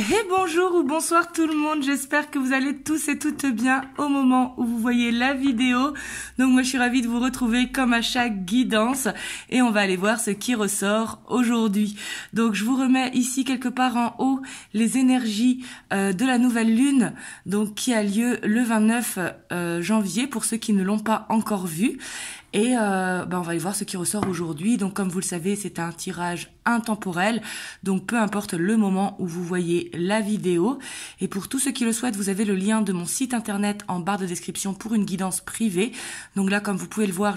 Et bonjour ou bonsoir tout le monde, j'espère que vous allez tous et toutes bien au moment où vous voyez la vidéo. Donc moi je suis ravie de vous retrouver comme à chaque guidance et on va aller voir ce qui ressort aujourd'hui. Donc je vous remets ici quelque part en haut les énergies de la nouvelle lune, donc qui a lieu le 29 janvier pour ceux qui ne l'ont pas encore vu. Et on va aller voir ce qui ressort aujourd'hui. Donc comme vous le savez, c'est un tirage intemporel. Donc peu importe le moment où vous voyez la vidéo. Et pour tous ceux qui le souhaitent, vous avez le lien de mon site internet en barre de description pour une guidance privée. Donc là, comme vous pouvez le voir,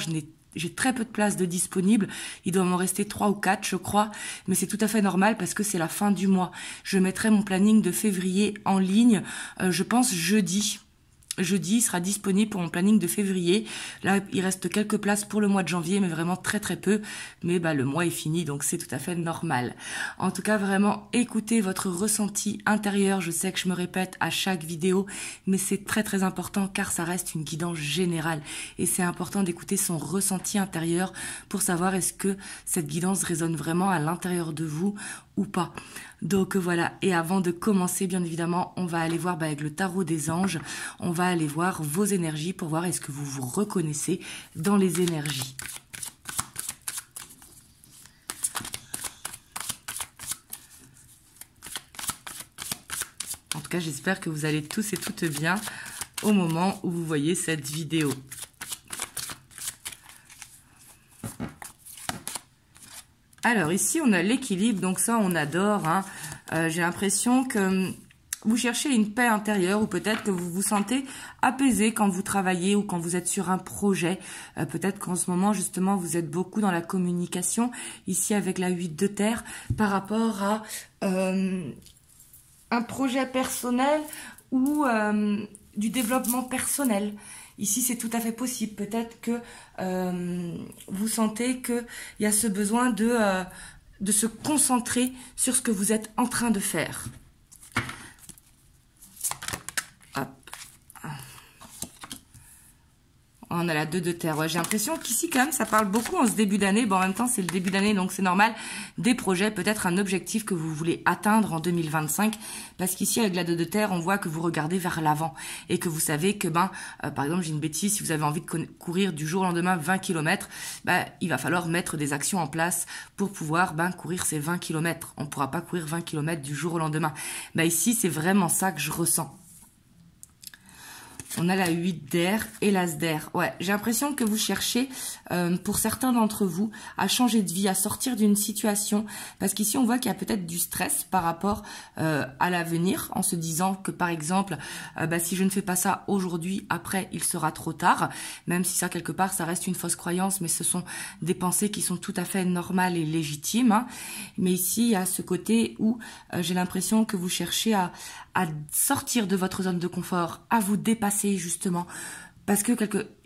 j'ai très peu de place de disponible. Il doit m'en rester 3 ou 4, je crois. Mais c'est tout à fait normal parce que c'est la fin du mois. Je mettrai mon planning de février en ligne, je pense jeudi. Jeudi, il sera disponible pour mon planning de février. Là, il reste quelques places pour le mois de janvier, mais vraiment très très peu. Mais le mois est fini, donc c'est tout à fait normal. En tout cas, vraiment, écoutez votre ressenti intérieur. Je sais que je me répète à chaque vidéo, mais c'est très très important car ça reste une guidance générale. Et c'est important d'écouter son ressenti intérieur pour savoir est-ce que cette guidance résonne vraiment à l'intérieur de vous ou pas. Donc voilà, et avant de commencer, bien évidemment, on va aller voir avec le tarot des anges, on va aller voir vos énergies pour voir est-ce que vous vous reconnaissez dans les énergies. En tout cas, j'espère que vous allez tous et toutes bien au moment où vous voyez cette vidéo. Alors ici, on a l'équilibre, donc ça, on adore. Hein. J'ai l'impression que vous cherchez une paix intérieure ou peut-être que vous vous sentez apaisé quand vous travaillez ou quand vous êtes sur un projet. Peut-être qu'en ce moment, justement, vous êtes beaucoup dans la communication, ici avec la 8 de terre, par rapport à un projet personnel ou du développement personnel. Ici, c'est tout à fait possible. Peut-être que vous sentez qu'il y a ce besoin de se concentrer sur ce que vous êtes en train de faire. Hop. On a la 2 de terre. Ouais, j'ai l'impression qu'ici, quand même, ça parle beaucoup en ce début d'année. Bon, en même temps, c'est le début d'année, donc c'est normal. Des projets, peut-être un objectif que vous voulez atteindre en 2025. Parce qu'ici, avec la 2 de terre, on voit que vous regardez vers l'avant. Et que vous savez que, par exemple, j'ai une bêtise, si vous avez envie de courir du jour au lendemain 20 km, il va falloir mettre des actions en place pour pouvoir courir ces 20 km. On ne pourra pas courir 20 km du jour au lendemain. Ici, c'est vraiment ça que je ressens. On a la 8 d'air et l'as d'air. Ouais, j'ai l'impression que vous cherchez, pour certains d'entre vous, à changer de vie, à sortir d'une situation. Parce qu'ici, on voit qu'il y a peut-être du stress par rapport à l'avenir, en se disant que, par exemple, si je ne fais pas ça aujourd'hui, après, il sera trop tard. Même si ça, quelque part, ça reste une fausse croyance, mais ce sont des pensées qui sont tout à fait normales et légitimes. Hein. Mais ici, il y a ce côté où j'ai l'impression que vous cherchez à sortir de votre zone de confort, à vous dépasser justement, parce que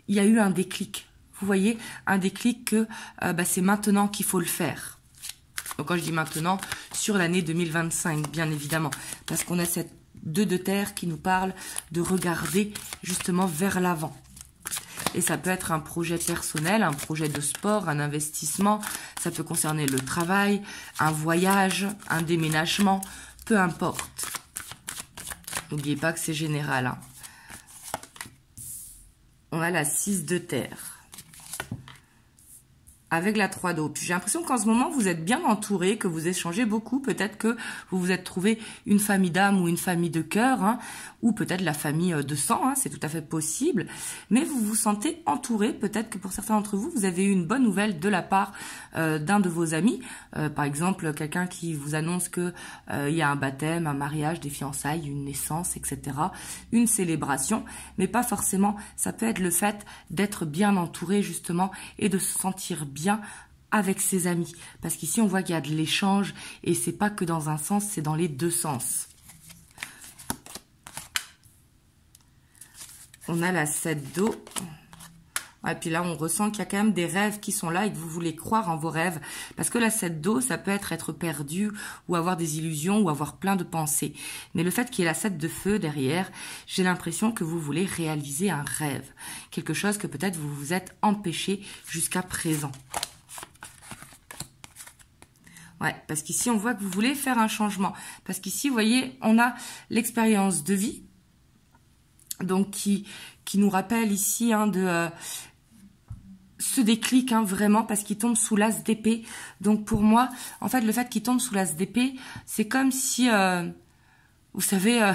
il y a eu un déclic. Vous voyez, un déclic que c'est maintenant qu'il faut le faire. Donc quand je dis maintenant, sur l'année 2025, bien évidemment, parce qu'on a cette 2 de terre qui nous parle de regarder justement vers l'avant. Et ça peut être un projet personnel, un projet de sport, un investissement, ça peut concerner le travail, un voyage, un déménagement, peu importe. N'oubliez pas que c'est général. Hein. On a la 6 de terre. Avec la 3 d'eau. J'ai l'impression qu'en ce moment, vous êtes bien entouré, que vous échangez beaucoup. Peut-être que vous vous êtes trouvé une famille d'âme ou une famille de cœur, hein, ou peut-être la famille de sang, hein, c'est tout à fait possible. Mais vous vous sentez entouré. Peut-être que pour certains d'entre vous, vous avez eu une bonne nouvelle de la part d'un de vos amis. Par exemple, quelqu'un qui vous annonce que il y a un baptême, un mariage, des fiançailles, une naissance, etc. Une célébration. Mais pas forcément. Ça peut être le fait d'être bien entouré, justement, et de se sentir bien avec ses amis. Parce qu'ici, on voit qu'il y a de l'échange et c'est pas que dans un sens, c'est dans les deux sens. On a la 7 d'eau. Et puis là, on ressent qu'il y a quand même des rêves qui sont là et que vous voulez croire en vos rêves. Parce que la 7 d'eau, ça peut être perdu ou avoir des illusions ou avoir plein de pensées. Mais le fait qu'il y ait la 7 de feu derrière, j'ai l'impression que vous voulez réaliser un rêve. Quelque chose que peut-être vous vous êtes empêché jusqu'à présent. Ouais, parce qu'ici, on voit que vous voulez faire un changement. Parce qu'ici, vous voyez, on a l'expérience de vie, donc qui nous rappelle ici de ce déclic, vraiment, parce qu'il tombe sous l'as d'épée. Donc, pour moi, en fait, le fait qu'il tombe sous l'as d'épée, c'est comme si, vous savez...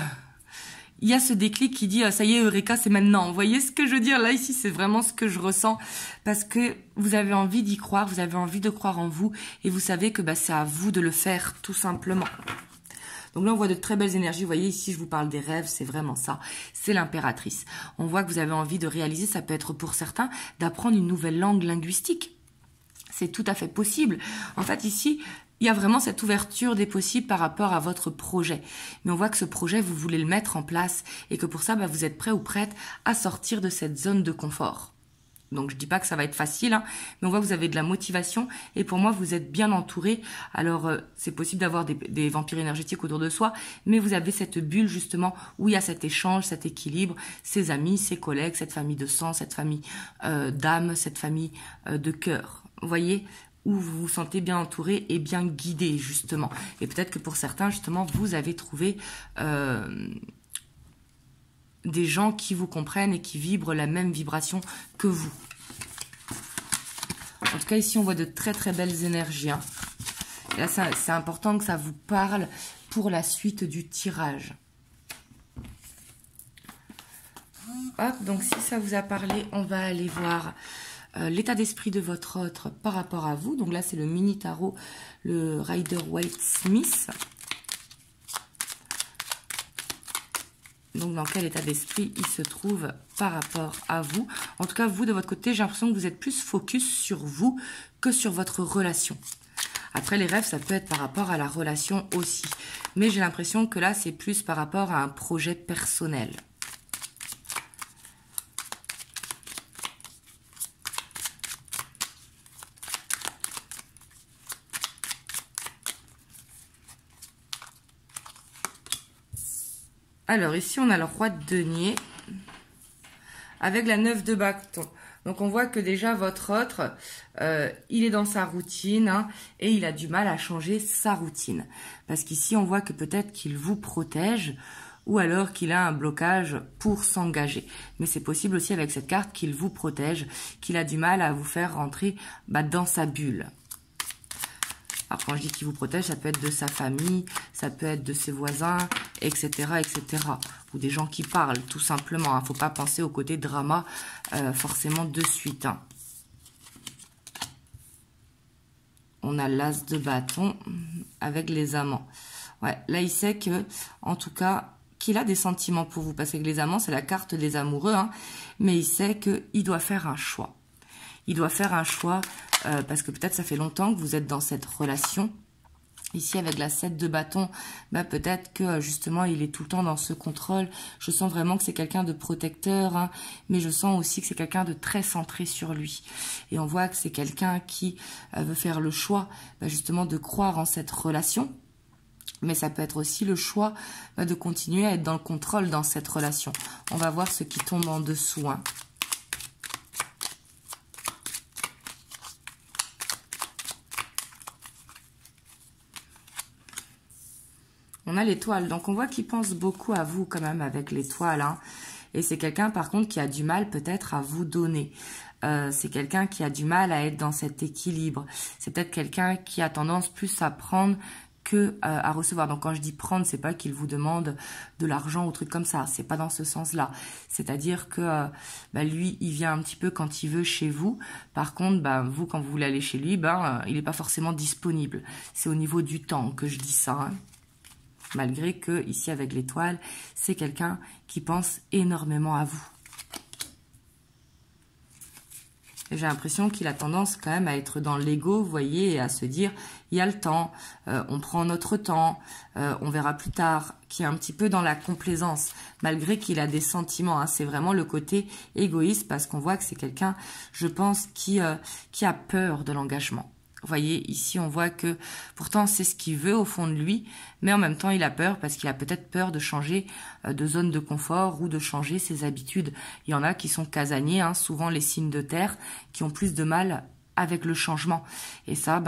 il y a ce déclic qui dit ça y est, Eureka, c'est maintenant. Vous voyez ce que je veux dire? Là, ici, c'est vraiment ce que je ressens. Parce que vous avez envie d'y croire, vous avez envie de croire en vous. Et vous savez que c'est à vous de le faire, tout simplement. Donc là, on voit de très belles énergies. Vous voyez, ici, je vous parle des rêves, c'est vraiment ça. C'est l'impératrice. On voit que vous avez envie de réaliser, ça peut être pour certains, d'apprendre une nouvelle langue linguistique. C'est tout à fait possible. En fait, ici... il y a vraiment cette ouverture des possibles par rapport à votre projet. Mais on voit que ce projet, vous voulez le mettre en place et que pour ça, vous êtes prêt ou prête à sortir de cette zone de confort. Donc, je ne dis pas que ça va être facile, mais on voit que vous avez de la motivation et pour moi, vous êtes bien entouré. Alors, c'est possible d'avoir des vampires énergétiques autour de soi, mais vous avez cette bulle justement où il y a cet échange, cet équilibre, ses amis, ses collègues, cette famille de sang, cette famille d'âme, cette famille de cœur. Vous voyez ? Où vous vous sentez bien entouré et bien guidé, justement. Et peut-être que pour certains, justement, vous avez trouvé des gens qui vous comprennent et qui vibrent la même vibration que vous. En tout cas, ici, on voit de très, très belles énergies. Et là, c'est important que ça vous parle pour la suite du tirage. Hop, donc si ça vous a parlé, on va aller voir... l'état d'esprit de votre autre par rapport à vous. Donc là, c'est le mini tarot, le Rider-Waite-Smith. Donc, dans quel état d'esprit il se trouve par rapport à vous. En tout cas, vous, de votre côté, j'ai l'impression que vous êtes plus focus sur vous que sur votre relation. Après, les rêves, ça peut être par rapport à la relation aussi. Mais j'ai l'impression que là, c'est plus par rapport à un projet personnel. Alors, ici, on a le roi de denier avec la 9 de bâton. Donc, on voit que déjà, votre autre, il est dans sa routine et il a du mal à changer sa routine. Parce qu'ici, on voit que peut-être qu'il vous protège ou alors qu'il a un blocage pour s'engager. Mais c'est possible aussi avec cette carte qu'il vous protège, qu'il a du mal à vous faire rentrer dans sa bulle. Alors, quand je dis qu'il vous protège, ça peut être de sa famille, ça peut être de ses voisins, etc., etc. Ou des gens qui parlent, tout simplement. Il ne faut pas penser au côté drama forcément de suite. On a l'as de bâton avec les amants. Ouais, là, il sait que, en tout cas, qu'il a des sentiments pour vous. Parce que les amants, c'est la carte des amoureux. Mais il sait qu'il doit faire un choix. Il doit faire un choix parce que peut-être ça fait longtemps que vous êtes dans cette relation. Ici, avec la 7 de bâton, peut-être que justement, il est tout le temps dans ce contrôle. Je sens vraiment que c'est quelqu'un de protecteur, mais je sens aussi que c'est quelqu'un de très centré sur lui. Et on voit que c'est quelqu'un qui veut faire le choix justement de croire en cette relation. Mais ça peut être aussi le choix de continuer à être dans le contrôle dans cette relation. On va voir ce qui tombe en dessous. On a l'étoile, donc on voit qu'il pense beaucoup à vous quand même avec l'étoile. Et c'est quelqu'un par contre qui a du mal peut-être à vous donner. C'est quelqu'un qui a du mal à être dans cet équilibre. C'est peut-être quelqu'un qui a tendance plus à prendre que à recevoir. Donc quand je dis prendre, c'est pas qu'il vous demande de l'argent ou truc comme ça. C'est pas dans ce sens-là. C'est-à-dire que lui, il vient un petit peu quand il veut chez vous. Par contre, vous, quand vous voulez aller chez lui, il n'est pas forcément disponible. C'est au niveau du temps que je dis ça. Malgré que, ici, avec l'étoile, c'est quelqu'un qui pense énormément à vous. J'ai l'impression qu'il a tendance quand même à être dans l'ego, vous voyez, et à se dire, il y a le temps, on prend notre temps, on verra plus tard, qui est un petit peu dans la complaisance, malgré qu'il a des sentiments. C'est vraiment le côté égoïste, parce qu'on voit que c'est quelqu'un, je pense, qui a peur de l'engagement. Vous voyez, ici, on voit que pourtant, c'est ce qu'il veut au fond de lui, mais en même temps, il a peur parce qu'il a peut-être peur de changer de zone de confort ou de changer ses habitudes. Il y en a qui sont casaniers, souvent les signes de terre, qui ont plus de mal avec le changement. Et ça,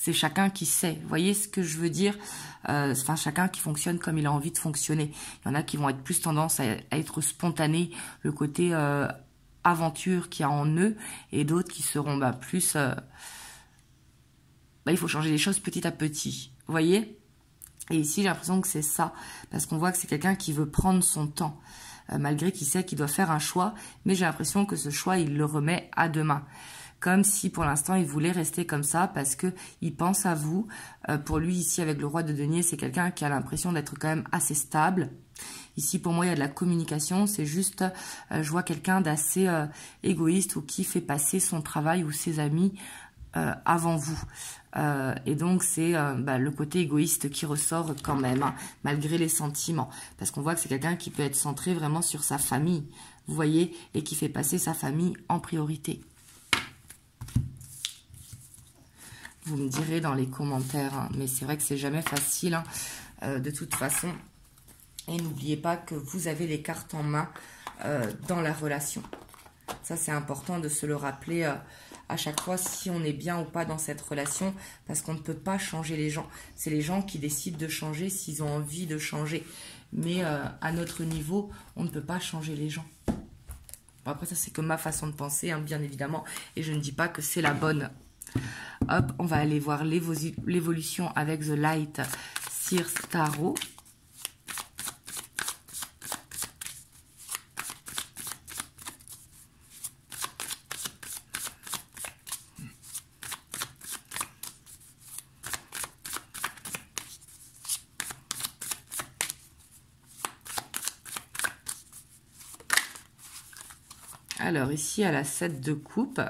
C'est chacun qui sait. Vous voyez ce que je veux dire? Enfin, chacun qui fonctionne comme il a envie de fonctionner. Il y en a qui vont être plus tendance à être spontanés, le côté aventure qu'il y a en eux, et d'autres qui seront plus... il faut changer les choses petit à petit. Vous voyez? Et ici, j'ai l'impression que c'est ça. Parce qu'on voit que c'est quelqu'un qui veut prendre son temps. Malgré qu'il sait qu'il doit faire un choix. Mais j'ai l'impression que ce choix, il le remet à demain. Comme si pour l'instant, il voulait rester comme ça parce qu'il pense à vous. Pour lui, ici, avec le roi de denier, c'est quelqu'un qui a l'impression d'être quand même assez stable. Ici, pour moi, il y a de la communication. C'est juste, je vois quelqu'un d'assez égoïste ou qui fait passer son travail ou ses amis avant vous. Et donc, c'est le côté égoïste qui ressort quand même, hein, malgré les sentiments. Parce qu'on voit que c'est quelqu'un qui peut être centré vraiment sur sa famille, vous voyez, et qui fait passer sa famille en priorité. Vous me direz dans les commentaires, hein, mais c'est vrai que c'est jamais facile, hein, de toute façon. Et n'oubliez pas que vous avez les cartes en main dans la relation. Ça, c'est important de se le rappeler à chaque fois si on est bien ou pas dans cette relation, parce qu'on ne peut pas changer les gens. C'est les gens qui décident de changer s'ils ont envie de changer. Mais à notre niveau, on ne peut pas changer les gens. Bon, après, ça, c'est que ma façon de penser, hein, bien évidemment, et je ne dis pas que c'est la bonne. Hop, on va aller voir l'évolution avec The Light Seers Tarot. Alors ici, à la 7 de coupe.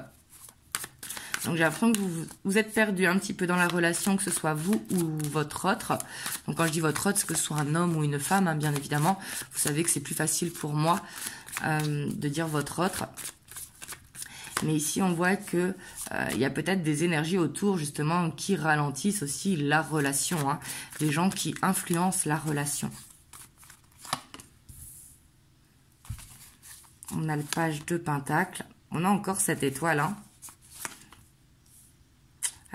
Donc j'ai l'impression que vous êtes perdu un petit peu dans la relation, que ce soit vous ou votre autre. Donc quand je dis votre autre, c'est que ce soit un homme ou une femme, hein, bien évidemment. Vous savez que c'est plus facile pour moi de dire votre autre. Mais ici, on voit que il y a peut-être des énergies autour, justement, qui ralentissent aussi la relation. Hein, des gens qui influencent la relation. On a le page de Pentacle. On a encore cette étoile, hein.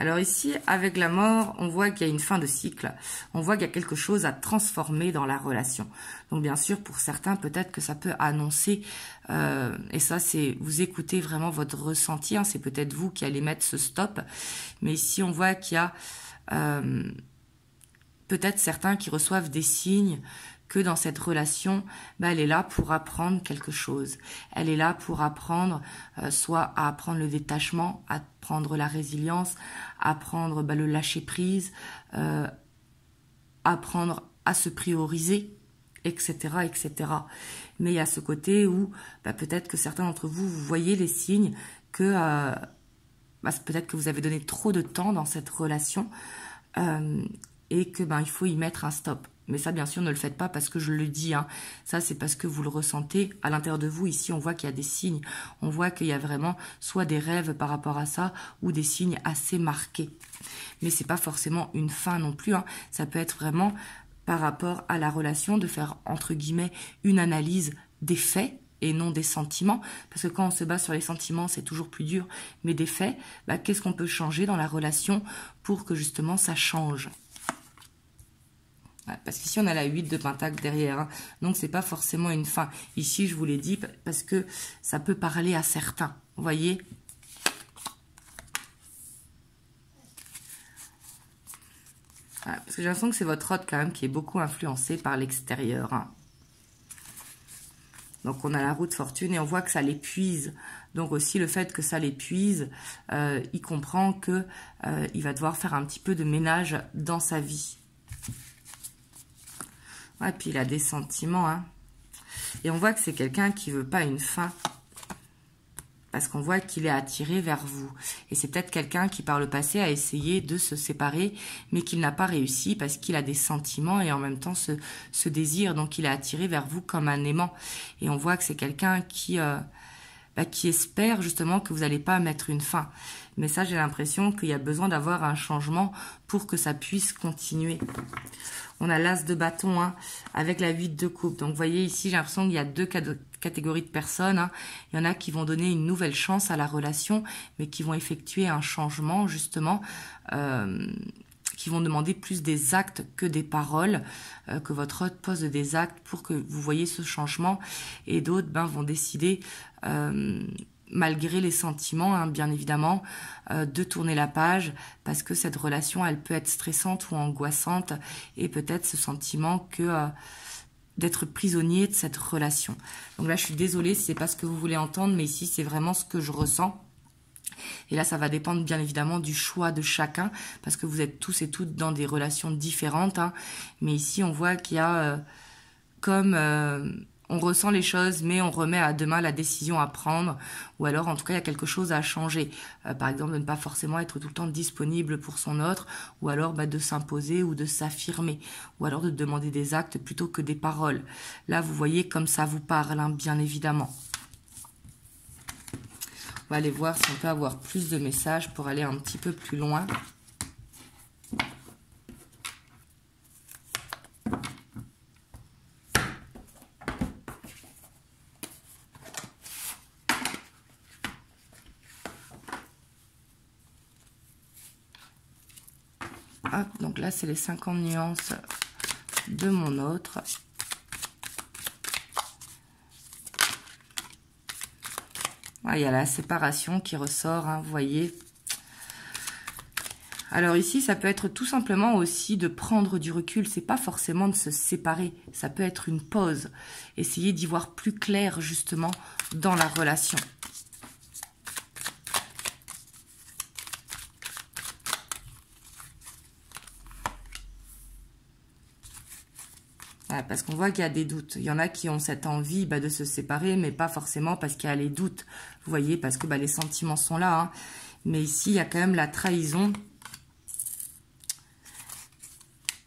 Alors ici, avec la mort, on voit qu'il y a une fin de cycle. On voit qu'il y a quelque chose à transformer dans la relation. Donc bien sûr, pour certains, peut-être que ça peut annoncer, et ça c'est, vous écoutez vraiment votre ressenti, hein, c'est peut-être vous qui allez mettre ce stop. Mais ici, on voit qu'il y a peut-être certains qui reçoivent des signes que dans cette relation, elle est là pour apprendre quelque chose. Elle est là pour apprendre, soit à apprendre le détachement, à apprendre la résilience, apprendre le lâcher-prise, apprendre à se prioriser, etc., etc. Mais il y a ce côté où peut-être que certains d'entre vous, vous voyez les signes que peut-être que vous avez donné trop de temps dans cette relation et que il faut y mettre un stop. Mais ça, bien sûr, ne le faites pas parce que je le dis. Hein. Ça, c'est parce que vous le ressentez à l'intérieur de vous. Ici, on voit qu'il y a des signes. On voit qu'il y a vraiment soit des rêves par rapport à ça ou des signes assez marqués. Mais c'est pas forcément une fin non plus. Hein. Ça peut être vraiment par rapport à la relation de faire, entre guillemets, une analyse des faits et non des sentiments. Parce que quand on se base sur les sentiments, c'est toujours plus dur. Mais des faits, qu'est-ce qu'on peut changer dans la relation pour que justement ça change ? Parce qu'ici, on a la 8 de Pentacle derrière. Hein. Donc, c'est pas forcément une fin. Ici, je vous l'ai dit, parce que ça peut parler à certains. Vous voyez ? Parce que j'ai l'impression que c'est votre autre, quand même, qui est beaucoup influencé par l'extérieur. Hein. Donc, on a la roue de fortune et on voit que ça l'épuise. Donc, aussi, le fait que ça l'épuise, il comprend que il va devoir faire un petit peu de ménage dans sa vie. Et puis il a des sentiments, hein. Et on voit que c'est quelqu'un qui veut pas une fin. Parce qu'on voit qu'il est attiré vers vous. Et c'est peut-être quelqu'un qui par le passé a essayé de se séparer, mais qu'il n'a pas réussi parce qu'il a des sentiments et en même temps ce désir. Donc il est attiré vers vous comme un aimant. Et on voit que c'est quelqu'un qui espère justement que vous n'allez pas mettre une fin. Mais ça, j'ai l'impression qu'il y a besoin d'avoir un changement pour que ça puisse continuer. On a l'as de bâton hein, avec la 8 de coupe. Donc, vous voyez ici, j'ai l'impression qu'il y a deux catégories de personnes. Hein. Il y en a qui vont donner une nouvelle chance à la relation, mais qui vont effectuer un changement, justement, qui vont demander plus des actes que des paroles, que votre hôte pose des actes pour que vous voyez ce changement. Et d'autres vont décider... malgré les sentiments, hein, bien évidemment, de tourner la page parce que cette relation, elle peut être stressante ou angoissante et peut-être ce sentiment que d'être prisonnier de cette relation. Donc là, je suis désolée si c'est pas ce que vous voulez entendre, mais ici, c'est vraiment ce que je ressens. Et là, ça va dépendre bien évidemment du choix de chacun parce que vous êtes tous et toutes dans des relations différentes. Hein, mais ici, on voit qu'il y a on ressent les choses, mais on remet à demain la décision à prendre. Ou alors, en tout cas, il y a quelque chose à changer. Par exemple, de ne pas forcément être tout le temps disponible pour son autre. Ou alors, de s'imposer ou de s'affirmer. Ou alors, de demander des actes plutôt que des paroles. Là, vous voyez comme ça vous parle, hein, bien évidemment. On va aller voir si on peut avoir plus de messages pour aller un petit peu plus loin. Hop, donc là, c'est les 50 nuances de mon autre. Ah, il y a la séparation qui ressort, hein, vous voyez. Alors ici, ça peut être tout simplement aussi de prendre du recul. C'est pas forcément de se séparer. Ça peut être une pause. Essayez d'y voir plus clair, justement, dans la relation. Voilà, parce qu'on voit qu'il y a des doutes. Il y en a qui ont cette envie de se séparer, mais pas forcément parce qu'il y a les doutes. Vous voyez, parce que les sentiments sont là. Hein. Mais ici, il y a quand même la trahison.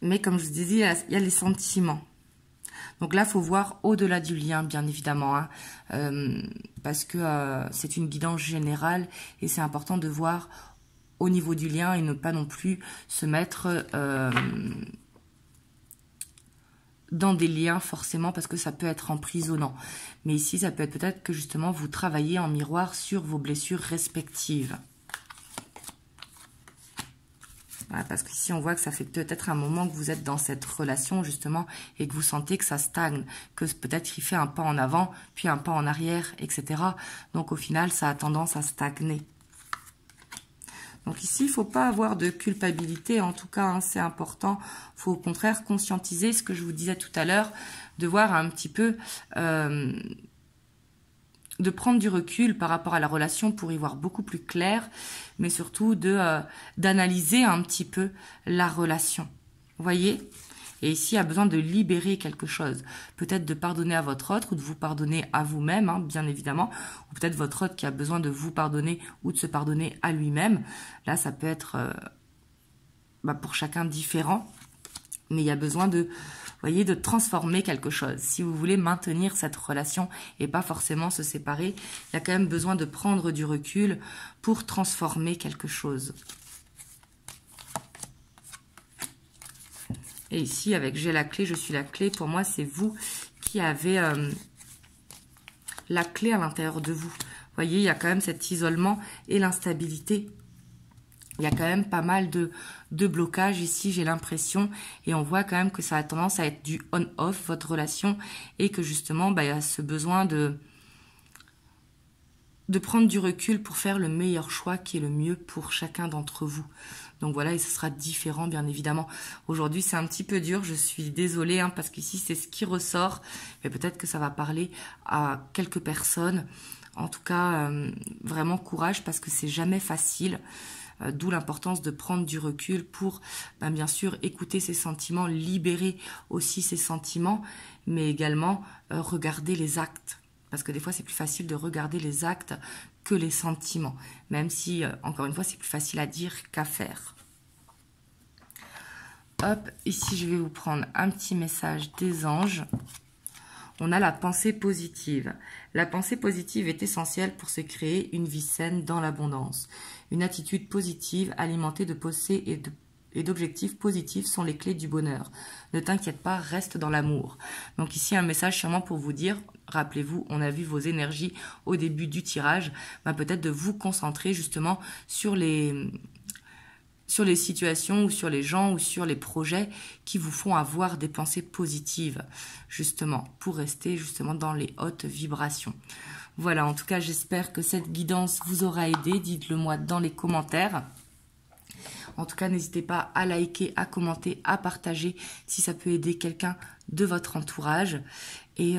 Mais comme je vous disais, il y a les sentiments. Donc là, il faut voir au-delà du lien, bien évidemment. Hein, parce que c'est une guidance générale et c'est important de voir au niveau du lien et ne pas non plus se mettre... dans des liens forcément parce que ça peut être emprisonnant. Mais ici, ça peut être peut-être que justement vous travaillez en miroir sur vos blessures respectives. Voilà, parce qu'ici, on voit que ça fait peut-être un moment que vous êtes dans cette relation justement et que vous sentez que ça stagne, que peut-être il fait un pas en avant, puis un pas en arrière, etc. Donc au final, ça a tendance à stagner. Donc ici, il ne faut pas avoir de culpabilité, en tout cas, hein, c'est important. Il faut au contraire conscientiser ce que je vous disais tout à l'heure, de voir un petit peu, de prendre du recul par rapport à la relation pour y voir beaucoup plus clair, mais surtout d'analyser un petit peu la relation. Vous voyez ? Et ici, il y a besoin de libérer quelque chose. Peut-être de pardonner à votre autre ou de vous pardonner à vous-même, hein, bien évidemment. Ou peut-être votre autre qui a besoin de vous pardonner ou de se pardonner à lui-même. Là, ça peut être pour chacun différent. Mais il y a besoin de, voyez, de transformer quelque chose. Si vous voulez maintenir cette relation et pas forcément se séparer, il y a quand même besoin de prendre du recul pour transformer quelque chose. Et ici, avec j'ai la clé, je suis la clé, pour moi, c'est vous qui avez la clé à l'intérieur de vous. Vous voyez, il y a quand même cet isolement et l'instabilité. Il y a quand même pas mal de blocages ici, j'ai l'impression. Et on voit quand même que ça a tendance à être du on-off, votre relation. Et que justement, il y a ce besoin de prendre du recul pour faire le meilleur choix qui est le mieux pour chacun d'entre vous. Donc voilà, et ce sera différent, bien évidemment. Aujourd'hui, c'est un petit peu dur, je suis désolée, hein, parce qu'ici, c'est ce qui ressort. Mais peut-être que ça va parler à quelques personnes. En tout cas, vraiment courage, parce que c'est jamais facile. D'où l'importance de prendre du recul pour, bien sûr, écouter ses sentiments, libérer aussi ses sentiments, mais également regarder les actes. Parce que des fois, c'est plus facile de regarder les actes que les sentiments. Même si, encore une fois, c'est plus facile à dire qu'à faire. Hop, ici, je vais vous prendre un petit message des anges. On a la pensée positive. La pensée positive est essentielle pour se créer une vie saine dans l'abondance. Une attitude positive alimentée de et d'objectifs positifs sont les clés du bonheur. Ne t'inquiète pas, reste dans l'amour. Donc ici, un message sûrement pour vous dire, rappelez-vous, on a vu vos énergies au début du tirage, peut-être de vous concentrer justement sur les situations ou sur les gens ou sur les projets qui vous font avoir des pensées positives, justement, pour rester justement dans les hautes vibrations. Voilà, en tout cas, j'espère que cette guidance vous aura aidé. Dites-le moi dans les commentaires. En tout cas, n'hésitez pas à liker, à commenter, à partager si ça peut aider quelqu'un de votre entourage. Et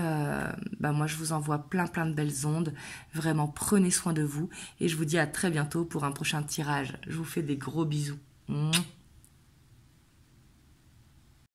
moi, je vous envoie plein de belles ondes. Vraiment, prenez soin de vous. Et je vous dis à très bientôt pour un prochain tirage. Je vous fais des gros bisous.